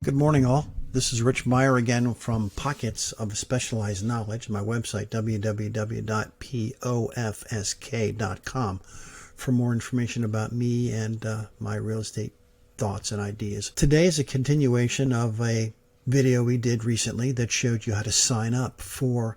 Good morning, all. This is Rich Meyer again from Pockets of Specialized Knowledge, my website, www.pofsk.com, for more information about me and my real estate thoughts and ideas. Today is a continuation of a video we did recently that showed you how to sign up for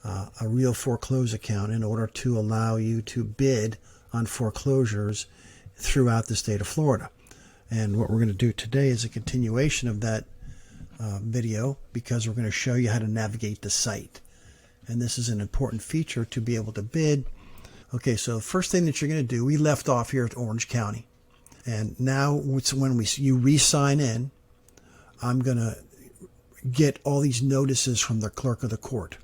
a RealForeclose account in order to allow you to bid on foreclosures throughout the state of Florida. And what we're going to do today is a continuation of that video, because we're going to show you how to navigate the site. And this is an important feature to be able to bid. Okay, so first thing that you're going to do, we left off here at Orange County. And now it's when you re-sign in, I'm going to get all these notices from the clerk of the court.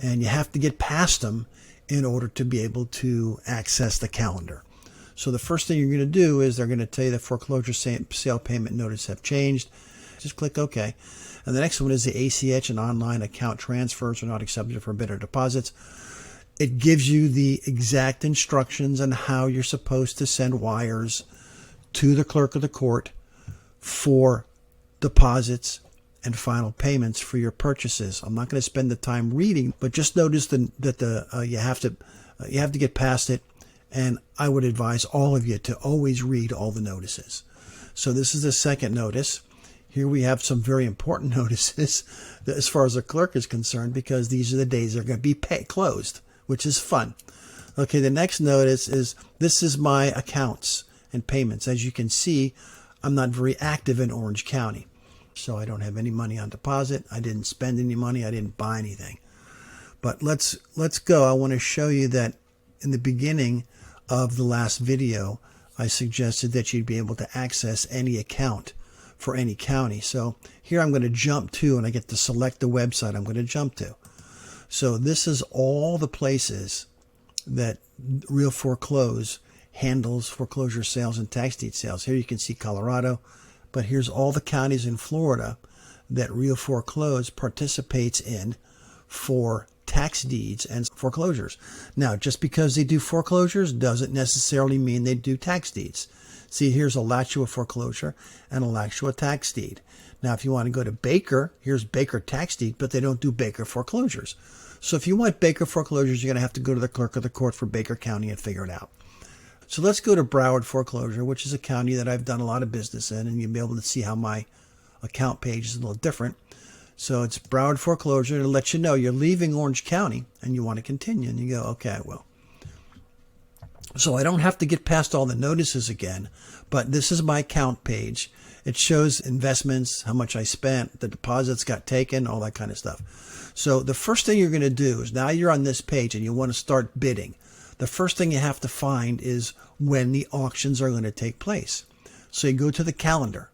And you have to get past them in order to be able to access the calendar. So the first thing you're going to do is they're going to tell you the foreclosure sale payment notice have changed. Just click OK. And the next one is the ACH and online account transfers are not accepted for bid or deposits. It gives you the exact instructions on how you're supposed to send wires to the clerk of the court for deposits and final payments for your purchases. I'm not going to spend the time reading, but just notice that you have to get past it. And I would advise all of you to always read all the notices. So this is the second notice. Here we have some very important notices as far as the clerk is concerned, because these are the days they're going to be closed, which is fun. Okay, the next notice is, this is my accounts and payments. As you can see, I'm not very active in Orange County. So I don't have any money on deposit. I didn't spend any money. I didn't buy anything. But let's go. I want to show you that in the beginning of the last video, I suggested that you'd be able to access any account for any county. So here I'm going to jump to, and I get to select the website I'm going to jump to. So this is all the places that RealForeclose handles foreclosure sales and tax deed sales. Here you can see Colorado, but here's all the counties in Florida that RealForeclose participates in for tax deeds and foreclosures. Now, just because they do foreclosures doesn't necessarily mean they do tax deeds. See, here's Alachua foreclosure and Alachua tax deed. Now, if you want to go to Baker, here's Baker tax deed, but they don't do Baker foreclosures. So if you want Baker foreclosures, you're going to have to go to the clerk of the court for Baker County and figure it out. So let's go to Broward foreclosure, which is a county that I've done a lot of business in, and you'll be able to see how my account page is a little different. So it's Broward foreclosure to let you know you're leaving Orange County and you want to continue. And you go, okay, I will. So I don't have to get past all the notices again, but this is my account page. It shows investments, how much I spent, the deposits got taken, all that kind of stuff. So the first thing you're going to do is, now you're on this page and you want to start bidding. The first thing you have to find is when the auctions are going to take place. So you go to the calendar.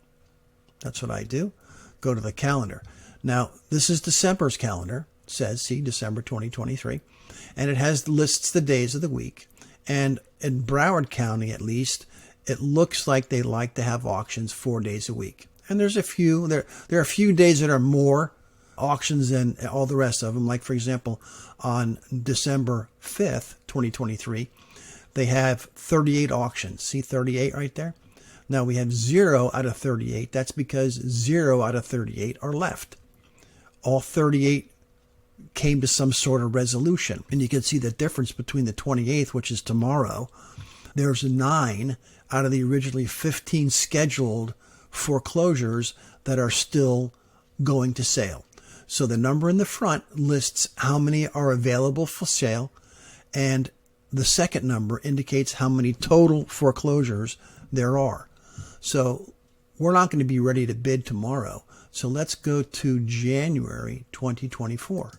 That's what I do. Go to the calendar. Now, this is December's calendar. It says, see, December 2023. And it lists the days of the week. And in Broward County, at least, it looks like they like to have auctions 4 days a week. And there's a few, there are a few days that are more auctions than all the rest of them. Like, for example, on December 5th, 2023, they have 38 auctions. See 38 right there? Now, we have 0 out of 38. That's because 0 out of 38 are left. All 38 came to some sort of resolution. And you can see the difference between the 28th, which is tomorrow. There's 9 out of the originally 15 scheduled foreclosures that are still going to sale. So the number in the front lists how many are available for sale, and the second number indicates how many total foreclosures there are. So we're not going to be ready to bid tomorrow. So let's go to January 2024.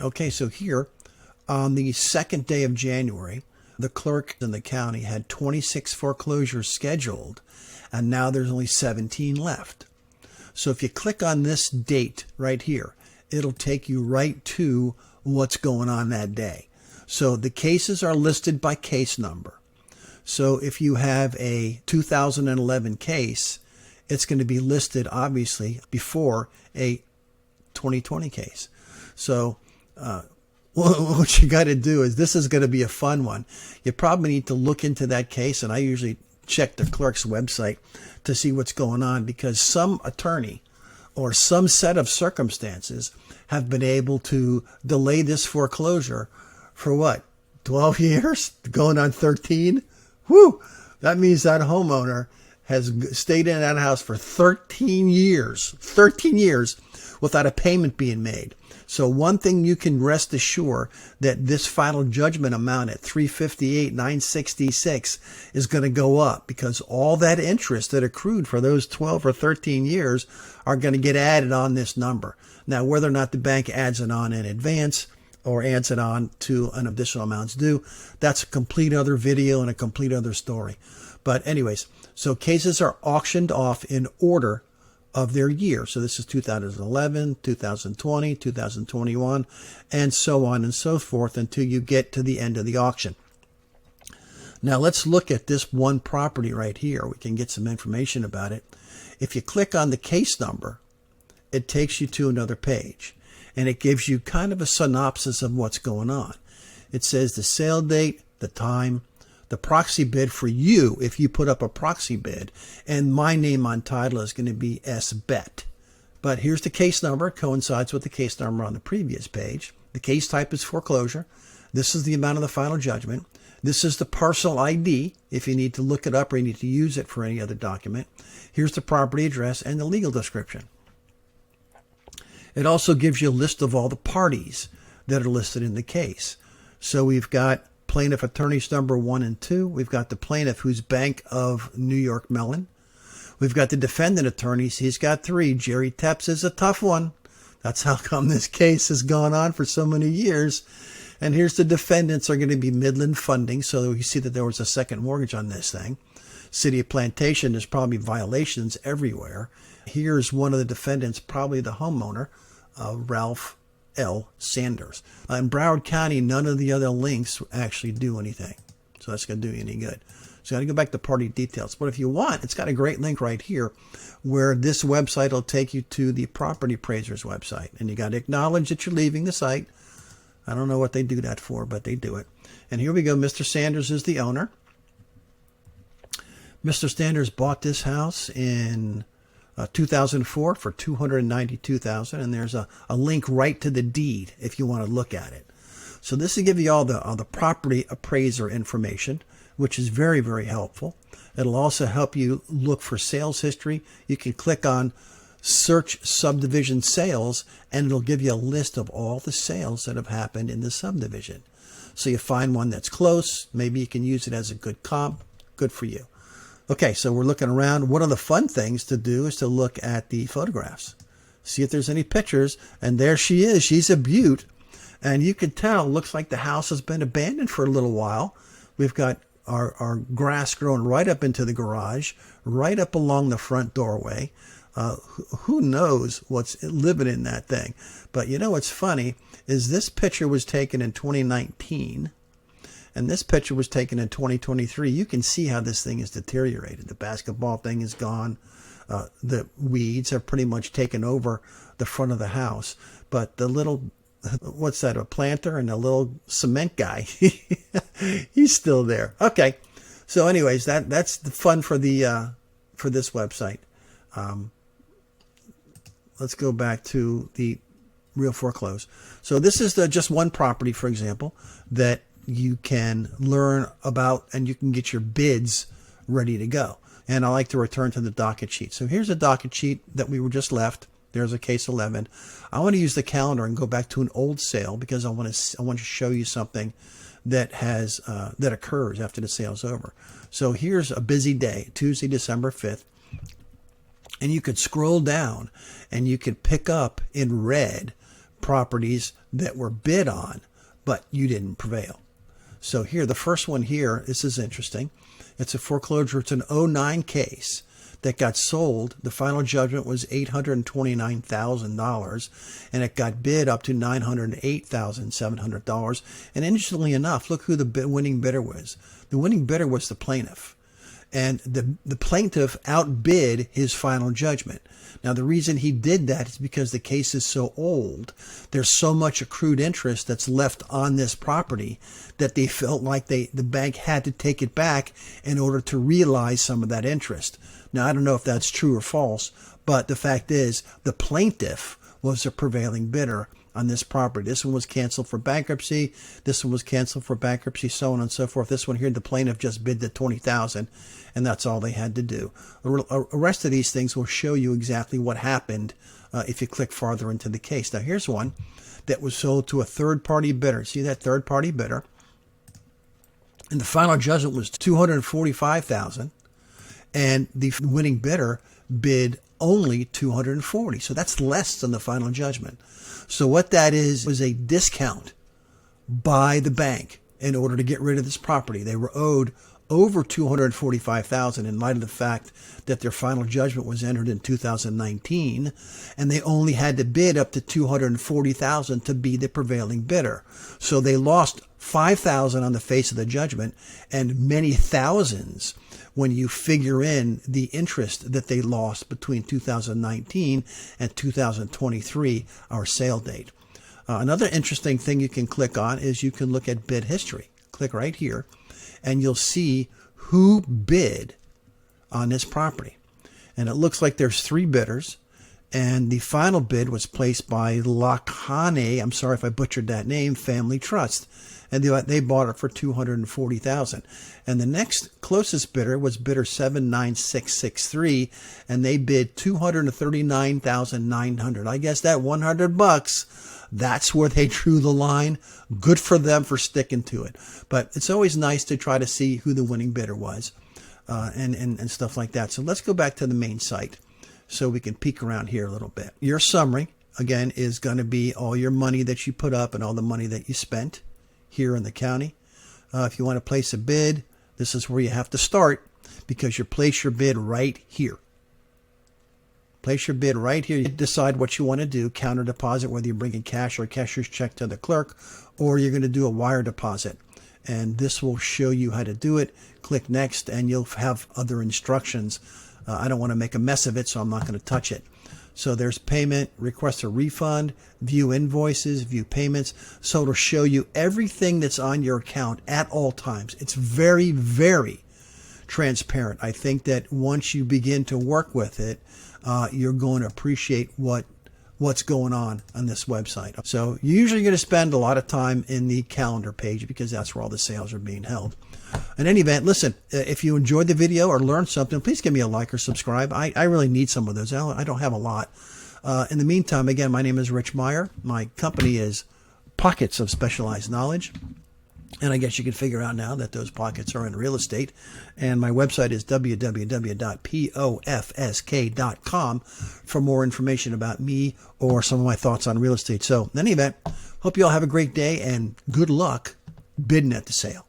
Okay, so here on the second day of January, the clerk in the county had 26 foreclosures scheduled, and now there's only 17 left. So if you click on this date right here, it'll take you right to what's going on that day. So the cases are listed by case number. So if you have a 2011 case, it's going to be listed, obviously, before a 2020 case. So what you got to do is, this is going to be a fun one. You probably need to look into that case, and I usually check the clerk's website to see what's going on, because some attorney or some set of circumstances have been able to delay this foreclosure for what, 12 years? Going on 13? Whew! That means that homeowner has stayed in that house for 13 years. 13 years without a payment being made. So one thing you can rest assured, that this final judgment amount at $358,966 is going to go up, because all that interest that accrued for those 12 or 13 years are going to get added on this number. Now, whether or not the bank adds it on in advance or adds it on to an additional amounts due, that's a complete other video and a complete other story. But anyways, so cases are auctioned off in order of their year. So this is 2011, 2020, 2021, and so on and so forth until you get to the end of the auction. Now let's look at this one property right here. We can get some information about it. If you click on the case number, it takes you to another page, and it gives you kind of a synopsis of what's going on. It says the sale date, the time, the proxy bid for you, if you put up a proxy bid, and my name on title is going to be SBET. But here's the case number. It coincides with the case number on the previous page. The case type is foreclosure. This is the amount of the final judgment. This is the parcel ID, if you need to look it up or you need to use it for any other document. Here's the property address and the legal description. It also gives you a list of all the parties that are listed in the case. So we've got plaintiff attorneys number 1 and 2. We've got the plaintiff, who's Bank of New York Mellon. We've got the defendant attorneys. He's got 3. Jerry Tepps is a tough one. That's how come this case has gone on for so many years. And here's the defendants are going to be Midland Funding. So you see that there was a second mortgage on this thing. City of Plantation, there's probably violations everywhere. Here's one of the defendants, probably the homeowner, Ralph L. Sanders. In Broward County, none of the other links actually do anything. So that's going to do you any good. So you got to go back to party details. But if you want, it's got a great link right here where this website will take you to the property appraiser's website. And you got to acknowledge that you're leaving the site. I don't know what they do that for, but they do it. And here we go. Mr. Sanders is the owner. Mr. Sanders bought this house in 2004 for $292,000, and there's a link right to the deed if you want to look at it. So this will give you all the property appraiser information, which is very, very helpful. It'll also help you look for sales history. You can click on search subdivision sales, and it'll give you a list of all the sales that have happened in the subdivision. So you find one that's close. Maybe you can use it as a good comp. Good for you. Okay, so we're looking around. One of the fun things to do is to look at the photographs. See if there's any pictures. And there she is. She's a beaut. And you can tell, looks like the house has been abandoned for a little while. We've got our grass growing right up into the garage, right up along the front doorway. Who knows what's living in that thing? But you know what's funny is this picture was taken in 2019. And this picture was taken in 2023. You can see how this thing is deteriorated. The basketball thing is gone. The weeds have pretty much taken over the front of the house. But the little, what's that, a planter and a little cement guy, he's still there. Okay. So anyways, that's the fun for the for this website. Let's go back to the RealForeclose. So this is just one property, for example, that you can learn about, and you can get your bids ready to go. And I like to return to the docket sheet. So here's a docket sheet that we were just left. There's a case 11. I want to use the calendar and go back to an old sale because I want to show you something that has that occurs after the sale's over. So here's a busy day, Tuesday, December 5th. And you could scroll down and you could pick up in red properties that were bid on, but you didn't prevail. So here, the first one here, this is interesting. It's a foreclosure. It's an 09 case that got sold. The final judgment was $829,000, and it got bid up to $908,700. And interestingly enough, look who the winning bidder was. The winning bidder was the plaintiff. and the plaintiff outbid his final judgment. Now, the reason he did that is because the case is so old. There's so much accrued interest that's left on this property that they felt like the bank had to take it back in order to realize some of that interest. Now, I don't know if that's true or false, but the fact is the plaintiff was the prevailing bidder on this property. This one was canceled for bankruptcy. This one was canceled for bankruptcy, so on and so forth. This one here, the plaintiff just bid the $20,000, and that's all they had to do. The rest of these things will show you exactly what happened if you click farther into the case. Now, here's one that was sold to a third-party bidder. See that third-party bidder? And the final judgment was $245,000, and the winning bidder bid only $240,000. So that's less than the final judgment. So what that is was a discount by the bank in order to get rid of this property. They were owed over $245,000 in light of the fact that their final judgment was entered in 2019, and they only had to bid up to $240,000 to be the prevailing bidder. So they lost $5,000 on the face of the judgment and many thousands when you figure in the interest that they lost between 2019 and 2023, our sale date. Another interesting thing you can click on is you can look at bid history. Click right here, and you'll see who bid on this property. And it looks like there's 3 bidders, and the final bid was placed by Lakhane, I'm sorry if I butchered that name, Family Trust. And they bought it for $240,000. And the next closest bidder was bidder 79663, and they bid $239,900. I guess that $100, that's where they drew the line. Good for them for sticking to it. But it's always nice to try to see who the winning bidder was and stuff like that. So let's go back to the main site so we can peek around here a little bit. Your summary, again, is going to be all your money that you put up and all the money that you spent here in the county. If you want to place a bid, this is where you have to start, because you place your bid right here. Place your bid right here. You decide what you want to do, counter deposit, whether you're bringing cash or a cashier's check to the clerk, or you're going to do a wire deposit. And this will show you how to do it. Click next, and you'll have other instructions. I don't want to make a mess of it, so I'm not going to touch it. So there's payment, request a refund, view invoices, view payments. So it'll show you everything that's on your account at all times. It's very, very transparent. I think that once you begin to work with it, you're going to appreciate what's going on this website. So you're usually going to spend a lot of time in the calendar page because that's where all the sales are being held. In any event, listen, if you enjoyed the video or learned something, please give me a like or subscribe. I really need some of those. I don't have a lot. In the meantime, again, my name is Rich Meyer. My company is Pockets of Specialized Knowledge. And I guess you can figure out now that those pockets are in real estate. And my website is www.pofsk.com for more information about me or some of my thoughts on real estate. So in any event, hope you all have a great day and good luck bidding at the sale.